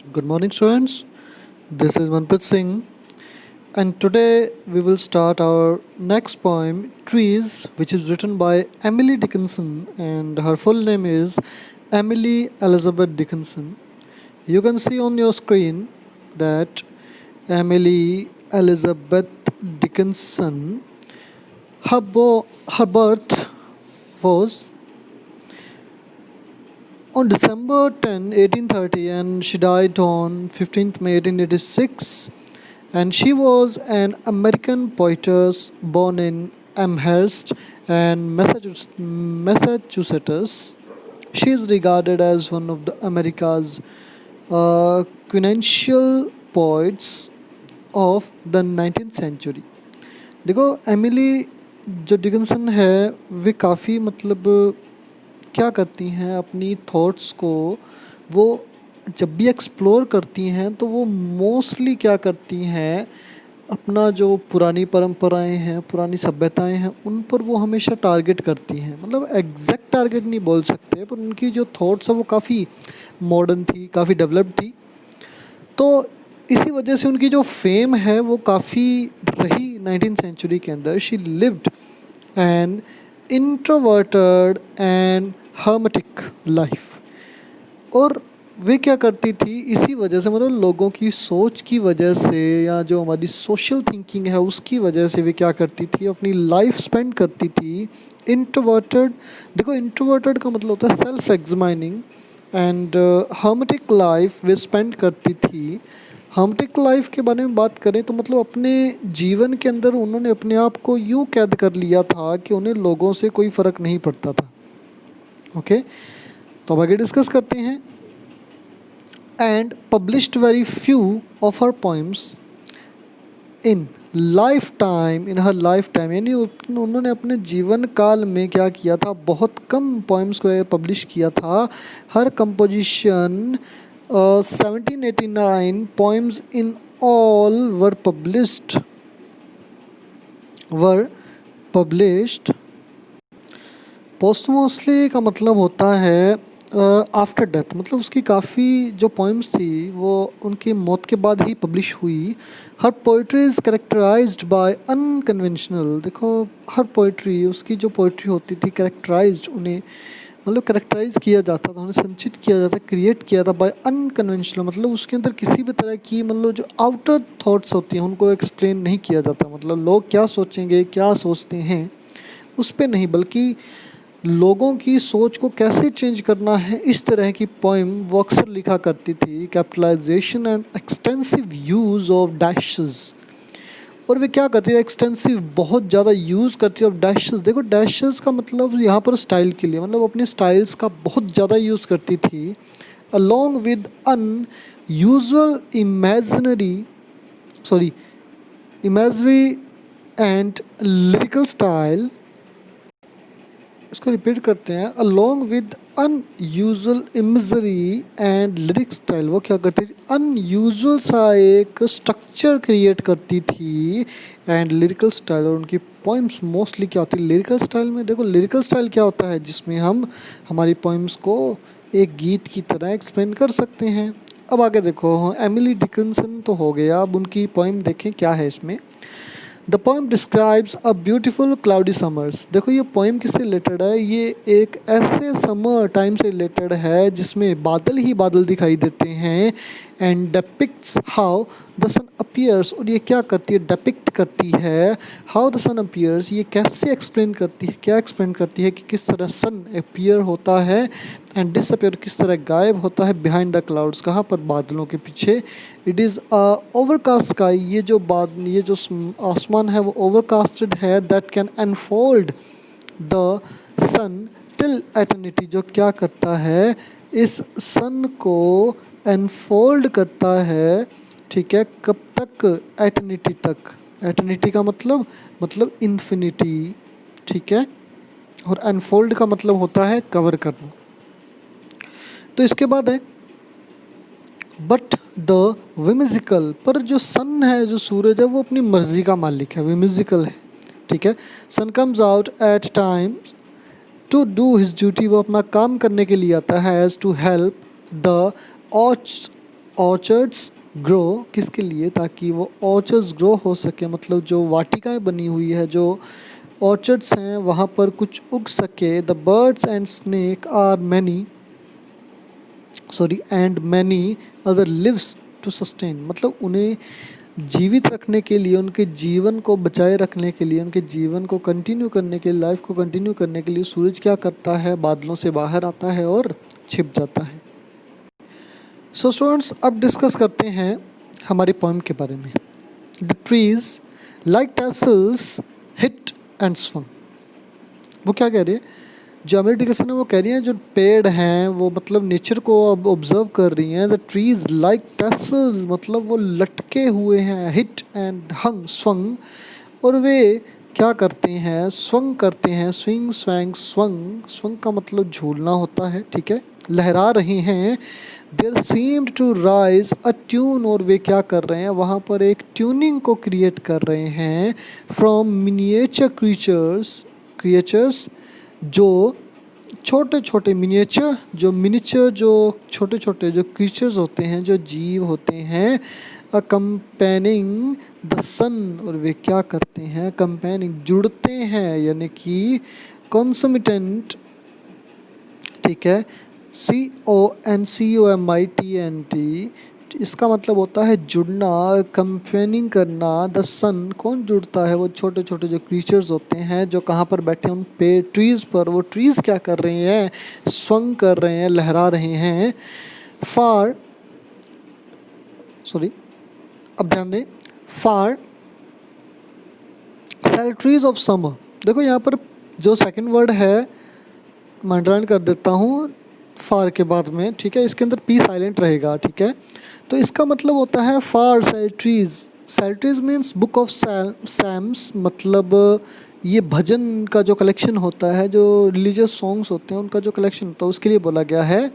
Good morning, students. This is Manpreet Singh, and today we will start our next poem, Trees, which is written by Emily Dickinson, and her full name is Emily Elizabeth Dickinson. You can see on your screen that Emily Elizabeth Dickinson, her birth was on December 10, 1830, and she died on 15th May 1886. And she was an American poetess born in Amherst and Massachusetts. She is regarded as one of the America's quintessential poets of the 19th century. देखो Emily जो Dickinson है वे काफ़ी मतलब क्या करती हैं अपनी thoughts को वो जब भी एक्सप्लोर करती हैं तो वो मोस्टली क्या करती हैं अपना जो पुरानी परंपराएं हैं पुरानी सभ्यताएं हैं उन पर वो हमेशा टारगेट करती हैं मतलब एग्जैक्ट टारगेट नहीं बोल सकते पर उनकी जो थॉट्स है वो काफ़ी मॉडर्न थी काफ़ी डेवलप्ड थी तो इसी वजह से उनकी जो फेम है वो काफ़ी रही 19th सेंचुरी के अंदर she lived an introverted and hermetic life और वे क्या करती थी इसी वजह से मतलब लोगों की सोच की वजह से या जो हमारी सोशल थिंकिंग है उसकी वजह से वे क्या करती थी अपनी लाइफ स्पेंड करती थी इंट्रोवर्टेड देखो इंट्रोवर्टेड का मतलब होता है self examining and hermetic life way spend करती थी हर्मेटिक लाइफ के बारे में बात करें तो मतलब अपने जीवन के अंदर उन्होंने अपने आप को यूँ कैद कर लिया था कि उन्हें लोगों से कोई फ़र्क नहीं पड़ता था ओके तो अब आगे डिस्कस करते हैं and published very few of her poems in in her life time यानी उन्होंने अपने जीवन काल में क्या किया था बहुत कम पोइम्स को पब्लिश किया था her composition 1789 poems in all were published posthumously का मतलब होता है आफ्टर डेथ मतलब उसकी काफ़ी जो पोइम्स थी वो उनकी मौत के बाद ही पब्लिश हुई her poetry is characterized by unconventional देखो हर पोइट्री उसकी जो पोइट्री होती थी करेक्टराइज्ड उन्हें मतलब करेक्टराइज किया जाता था उन्हें संचित किया जाता क्रिएट किया था बाय अनकन्वेंशनल मतलब उसके अंदर किसी भी तरह की मतलब जो आउटर थॉट्स होती हैं उनको एक्सप्लेन नहीं किया जाता मतलब लोग क्या सोचेंगे क्या सोचते हैं उस पर नहीं बल्कि लोगों की सोच को कैसे चेंज करना है इस तरह की पोइम वो अक्सर लिखा करती थी capitalisation and extensive use of dashes और वे क्या करती है एक्सटेंसिव बहुत ज़्यादा यूज़ करती है ऑफ डैशेस देखो डैशेस का मतलब यहाँ पर स्टाइल के लिए मतलब अपने स्टाइल्स का बहुत ज़्यादा यूज़ करती थी along with unusual imagery and lyrical style इसको रिपीट करते हैं along with unusual imagery and lyric style वो क्या करती थी अनयूजुअल सा एक स्ट्रक्चर क्रिएट करती थी एंड लिरिकल स्टाइल और उनकी पोइम्स मोस्टली क्या होती है लिरिकल स्टाइल में देखो लिरिकल स्टाइल क्या होता है जिसमें हम हमारी पोइम्स को एक गीत की तरह एक्सप्लेन कर सकते हैं अब आगे देखो एमिली डिकिंसन तो हो गया अब उनकी पोइम देखें क्या है इसमें the poem describes a beautiful cloudy summers देखो ये पोएम किससे रिलेटेड है ये एक ऐसे समर टाइम से रिलेटेड है जिसमें बादल ही बादल दिखाई देते हैं and depicts how the sun appears और ये क्या करती है डेपिक्ट करती है हाउ द सन अपीयर्स ये कैसे एक्सप्लेन करती है क्या एक्सप्लेन करती है कि किस तरह सन अपीयर होता है एंड डिसअपीयर किस तरह गायब होता है बिहाइंड द क्लाउड्स कहाँ पर बादलों के पीछे इट इज़ ओवरकास्ट स्काई ये जो आसमान है वो ओवरकास्टेड है that can unfold the sun till eternity जो क्या करता है इस सन को अनफोल्ड करता है ठीक है कब तक एटर्निटी का मतलब इन्फिनिटी ठीक है और अनफोल्ड का मतलब होता है कवर करना तो इसके बाद है बट द विमिजिकल पर जो सन है जो सूरज है वो अपनी मर्जी का मालिक है विमिजिकल है ठीक है sun comes out at time to do his duty वो अपना काम करने के लिए आता है as to help the orchards grow, किसके लिए, ताकि वो ऑर्चर्ड्स ग्रो हो सके, मतलब जो वाटिकाएं बनी हुई है, जो ऑर्चर्ड्स हैं वहाँ पर कुछ उग सके। The birds and snake are many, sorry and many other lives to sustain, मतलब उन्हें जीवित रखने के लिए, उनके जीवन को बचाए रखने के लिए, उनके जीवन को कंटिन्यू करने के लिए, लाइफ को कंटिन्यू करने के लिए सूरज क्या करता है, बादलों से बाहर आता है और छिप जाता है। सो स्टूडेंट्स, अब डिस्कस करते हैं हमारी पोएम के बारे में। The trees like tassels hit and swung, वो क्या कह रही है, जो अमेरिकन है वो कह रही है जो पेड़ हैं वो मतलब नेचर को अब ऑब्जर्व कर रही हैं। द ट्रीज लाइक टैसल्स, मतलब वो लटके हुए हैं, हिट एंड हंग स्वंग, और वे क्या करते हैं, स्वंग करते हैं, स्विंग स्वैंग स्वंग, स्वंग का मतलब झूलना होता है, ठीक है, लहरा रहे हैं। There seemed to rise a tune, और वे क्या कर रहे हैं, वहाँ पर एक ट्यूनिंग को क्रिएट कर रहे हैं। फ्रॉम मिनिएचर क्रिएचर्स जो छोटे छोटे, मिनिएचर जो छोटे छोटे जो क्रीचर्स होते हैं, जो जीव होते हैं, कंपेनिंग द सन, और वे क्या करते हैं, कंपेनिंग जुड़ते हैं, यानी कि कॉन्सोमिटेंट, ठीक है, CONSOMITENT, इसका मतलब होता है जुड़ना, कंपेनिंग करना। द सन, कौन जुड़ता है, वो छोटे छोटे जो क्रीचर्स होते हैं जो कहाँ पर बैठे हैं, उन पे ट्रीज़ पर, वो ट्रीज़ क्या कर रहे हैं, स्वंग कर रहे हैं, लहरा रहे हैं। फार, सॉरी अब ध्यान दें, फार सेल ट्रीज ऑफ समर, देखो यहाँ पर जो सेकंड वर्ड है मैं अंडरलाइन कर देता हूँ फार के बाद में, ठीक है, इसके अंदर पी साइलेंट रहेगा, ठीक है। तो इसका मतलब होता है far cell trees means book of psalms, मतलब ये भजन का जो कलेक्शन होता है, जो रिलीजियस सॉन्ग्स होते हैं उनका जो कलेक्शन होता है, उसके लिए बोला गया है।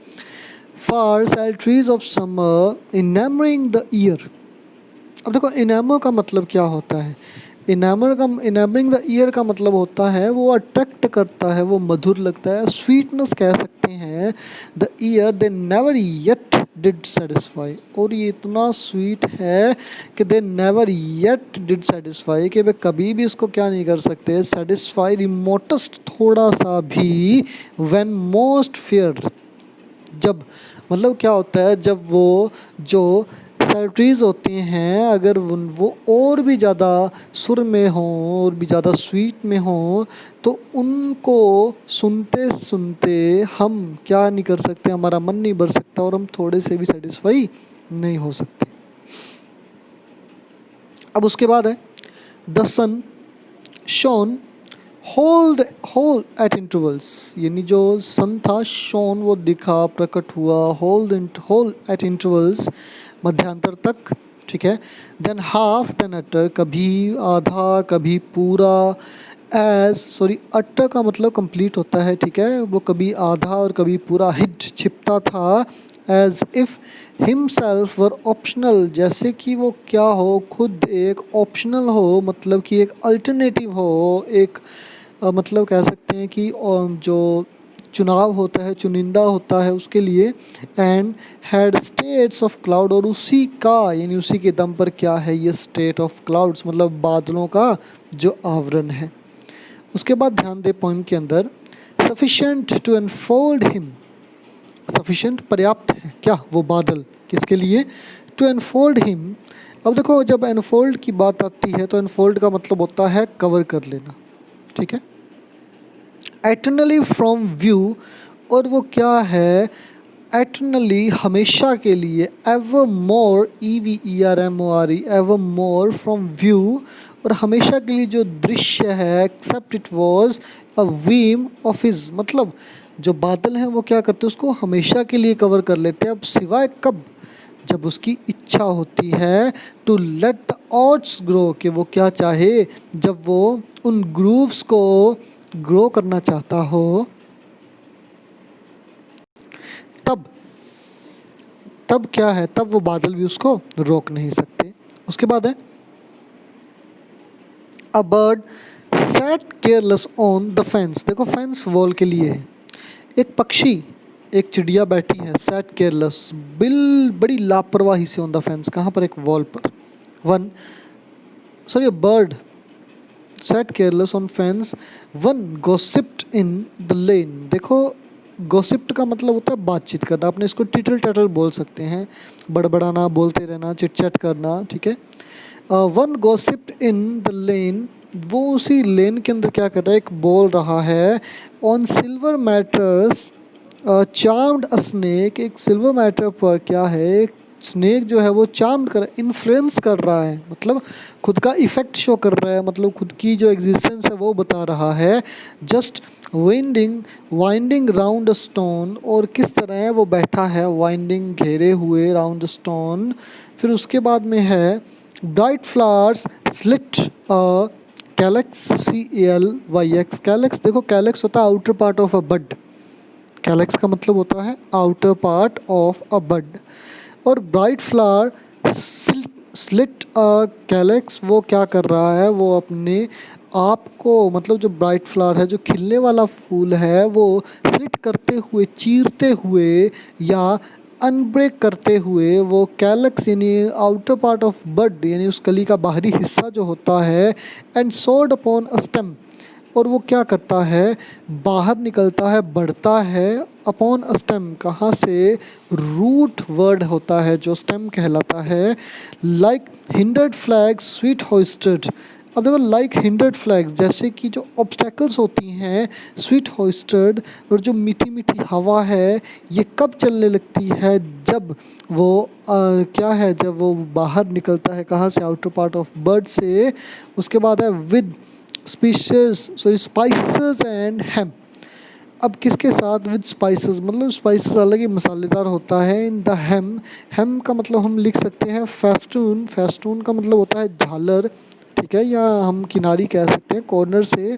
Far cell trees of summer enamoring the ear, अब देखो इनामर का मतलब क्या होता है, इनामरिंग द ईयर का मतलब होता है वो अट्रैक्ट करता है, वो मधुर लगता है, स्वीटनेस कह सकते हैं। The year they never yet did satisfy, और ये इतना स्वीट है कि they never yet did satisfy, कि वे कभी भी इसको क्या नहीं कर सकते, सेटिस्फाई रिमोटेस्ट थोड़ा सा भी, व्हेन मोस्ट फेयर, जब, मतलब क्या होता है, जब वो जो सेल्ट्रीज होते हैं अगर वो और भी ज़्यादा सुर में हों, और भी ज़्यादा स्वीट में हों, तो उनको सुनते सुनते हम क्या नहीं कर सकते, हमारा मन नहीं भर सकता और हम थोड़े से भी सेटिस्फाई नहीं हो सकते। अब उसके बाद है the sun shone whole at intervals, यानी जो सन था, शॉन वो दिखा, प्रकट हुआ, होल एट इंटरवल्स, मध्यांतर तक, ठीक है। देन हाफ, देन अटर, कभी आधा कभी पूरा। अटर का मतलब कंप्लीट होता है, ठीक है, वो कभी आधा और कभी पूरा। हिड, छिपता था। As if himself were optional, जैसे कि वो क्या हो, खुद एक ऑप्शनल हो, मतलब कि एक अल्टरनेटिव हो, एक मतलब कह सकते हैं कि जो चुनाव होता है, चुनिंदा होता है उसके लिए। And had states of cloud, और उसी का, यानी उसी के दम पर क्या है, ये स्टेट ऑफ क्लाउड्स, मतलब बादलों का जो आवरण है। उसके बाद ध्यान दे पॉइंट के अंदर, सफिशेंट टू एनफोल्ड हिम, सफिशेंट पर्याप्त है क्या, वो बादल, किसके लिए, टू एनफोल्ड हिम। अब देखो जब एनफोल्ड की बात आती है तो एनफोल्ड का मतलब होता है कवर कर लेना, ठीक है। एटर्नली फ्रॉम व्यू, और वो क्या है, एटर्नली हमेशा के लिए, evermore, EVERMORE, evermore from view, और हमेशा के लिए जो दृश्य है, except it was a whim of his, मतलब जो बादल हैं वो क्या करते हैं, उसको हमेशा के लिए कवर कर लेते हैं, अब सिवाय कब, जब उसकी इच्छा होती है। To let the oats grow, कि वो क्या चाहे, जब वो उन ग्रूव्स को ग्रो करना चाहता हो, तब तब क्या है, तब वो बादल भी उसको रोक नहीं सकते। उसके बाद है a bird sat careless on the fence, देखो फेंस वॉल के लिए है, एक पक्षी एक चिड़िया बैठी है, सैट केयरलेस, बड़ी लापरवाही से ऑन द फेंस, कहाँ पर, एक वॉल पर। One sorry bird sat careless on fence, one gossiped in the lane. देखो गॉसिप्ड का मतलब होता है बातचीत करना, आपने इसको टिटल टैटल बोल सकते हैं, बड़बड़ाना, बोलते रहना, चिट चैट करना, ठीक है। वन गॉसिप्ड इन द लेन, वो उसी लेन के अंदर क्या कर रहा है, एक बोल रहा है। On silver matters charmed a snake, एक सिल्वर मैटर पर क्या है, एक स्नेक जो है वो चार्म्ड कर, इन्फ्लुएंस कर रहा है, मतलब खुद का इफेक्ट शो कर रहा है, मतलब खुद की जो एग्जिस्टेंस है वो बता रहा है। Just winding round a stone, और किस तरह है वो बैठा है, वाइंडिंग घेरे हुए, राउंड स्टोन। फिर उसके बाद में है bright flowers slit calyx, CALYX, calyx. देखो कैलेक्स होता है outer part of a bud, calyx का मतलब होता है outer part of a bud. और ब्राइट फ्लावर स्लिट कैलेक्स, वो क्या कर रहा है, वो अपने आप को, मतलब जो ब्राइट फ्लावर है, जो खिलने वाला फूल है, वो स्लिट करते हुए, चीरते हुए या अनब्रेक करते हुए, वो कैलक्स यानी आउटर पार्ट ऑफ बड यानी उस कली का बाहरी हिस्सा जो होता है, and sword upon a stem, और वो क्या करता है, बाहर निकलता है, बढ़ता है, अपॉन अ स्टेम, कहाँ से, रूट वर्ड होता है जो स्टेम कहलाता है। लाइक हिंडर्ड फ्लैग स्वीट होइस्टेड, अब देखो लाइक हिंडर्ड फ्लैग्स, जैसे कि जो ऑब्स्टेकल्स होती हैं, स्वीट होइस्टेड, और जो मीठी मीठी हवा है, ये कब चलने लगती है, जब वो क्या है, जब वो बाहर निकलता है, कहाँ से, आउटर पार्ट ऑफ बर्ड से। उसके बाद है विद स्पाइसेस एंड हेम, अब किसके साथ, विद स्पाइसेस, मतलब स्पाइसेस अलग ही मसालेदार होता है। इन द हेम, हेम का मतलब हम लिख सकते हैं फेस्टून, फेस्टून का मतलब होता है झालर, ठीक है, या हम किनारी कह सकते हैं, कॉर्नर से,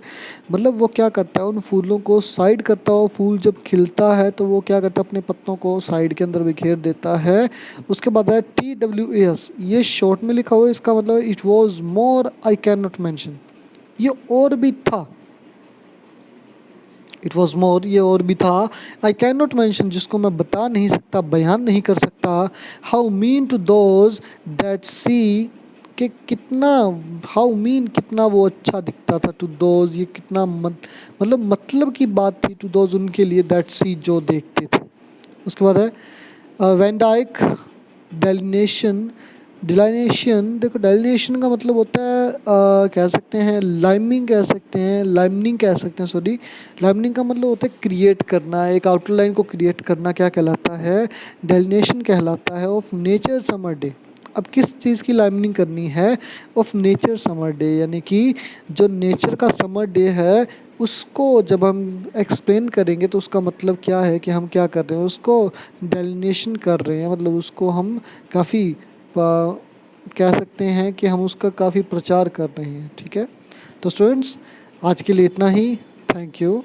मतलब वो क्या करता है, उन फूलों को साइड करता हो, फूल जब खिलता है तो वो क्या करता है, अपने पत्तों को साइड के अंदर बिखेर देता है। उसके बाद है TWAS, ये शॉर्ट में लिखा हुआ है, इसका मतलब it was more I can not mention, ये और भी था, इट वॉज मोर, ये और भी था। आई कैन नॉट मैंशन, जिसको मैं बता नहीं सकता, बयान नहीं कर सकता। How mean to those that see, कि कितना, हाउ मीन कितना वो अच्छा दिखता था, टू दोज ये कितना मतलब की बात थी, टू दोज उनके लिए, दैट सी जो देखते थे। उसके बाद है वैन डाइक डेलिनेशन, डिलाइनेशन, देखो डेलिनेशन का मतलब होता है कह सकते हैं लाइमिंग, कह सकते हैं लाइमनिंग, कह सकते हैं सॉरी, लाइमनिंग का मतलब होता है क्रिएट करना, एक आउटलाइन को क्रिएट करना, क्या कहलाता है, डेलिनेशन कहलाता है। ऑफ नेचर समर डे, अब किस चीज़ की लाइमनिंग करनी है, ऑफ नेचर समर डे, यानी कि जो नेचर का समर डे है उसको जब हम एक्सप्लेन करेंगे तो उसका मतलब क्या है कि हम क्या कर रहे हैं, उसको डेलिनेशन कर रहे हैं, मतलब उसको हम काफ़ी कह सकते हैं कि हम उसका काफ़ी प्रचार कर रहे हैं, ठीक है। तो स्टूडेंट्स आज के लिए इतना ही, थैंक यू।